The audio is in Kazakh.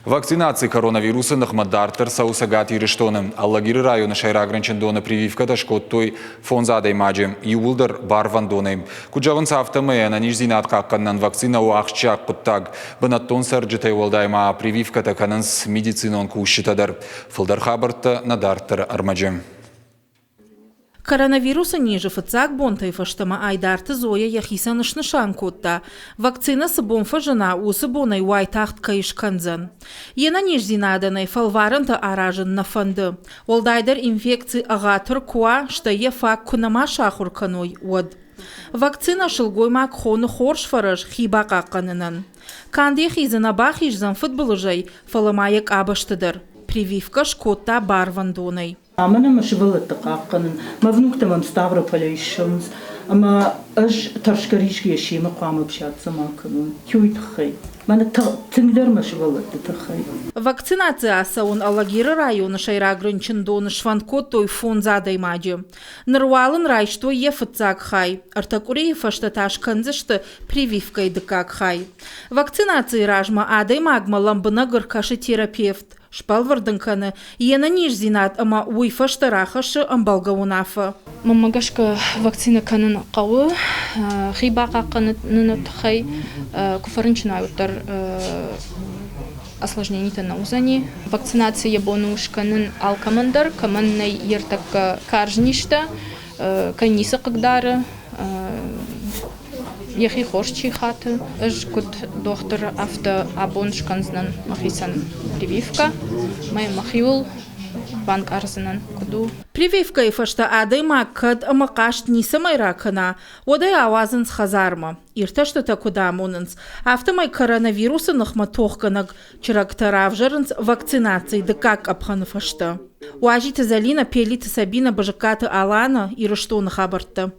Вакцинация коронавируса нахмадартер саусагати рештоны. Аллагиры районы шайрагранчындоны прививкада шкоттой фонзадай маджи. Юлдар барвандоны. Куджавын сафтамы ананижзинат какканнан вакцина уақчак пыттаг. Бынаттон сарджытай олдайма прививкада канынс медицинон кушитадар. Фылдар хабарты надартер армаджи. Коронавируса ниже фацак бонтай фаштама айдарты зоя яхиса нышнышан котта. Вакцина сыбон фажана усы бонай уайтахт кайышканзан. Ена нижзинаданай фалваранта аражын нафанды. Олдайдар инфекции агатыр куа штае фак кунама шахурканой уад. Вакцина шылгоймак хоны хорш фараж хиба қаққанынан. Канди хизана бахижзан футболыжай фаламаяк абаштыдыр. Прививка шкотта барвандонай. أنا مش بلد قاقن مفنوك تمام ستافروبولي الشمس أما أج ترشكريش كيشي مقام بشات زمانكنون كيوي تخي ما تنقدر مش بلد تخي. Вакцинация саун Аллагиры районы шайрагрынчындоны шванкоттой фонзадай маджи. Нырвалын райшто ефыцак хай. Артакури фаштаташ канзышты прививкой дыкак хай. Вакцинация ражма адай магма ламбына гыркашы терапевт. Шпалвардынканы ена нижзинат ама уйфаштарахашы амбалгаунафа. Мамагашка вакцина канын қауы, хиба қаққанын тұхай куфарынчынайуттар осложненіті наузани. Вакцинация бонушканын алкамандар, каманнай ертак каржништа, каниса қагдары, Яхи хорчи хаты, эш кут доктор авто абоншканзнан махисан прививка, май махиул банк арзанан куду. Прививка и фашта адай маккад амакашт ниса майракана, одай авазынс хазарма. Ирташта такуда амонынс. Автомай коронавируса нахматохканак, чирактаравжарынс вакцинации да как абханы фашта. Уажита Залина пелита Сабина бажаката Алана и рыштона хабарта.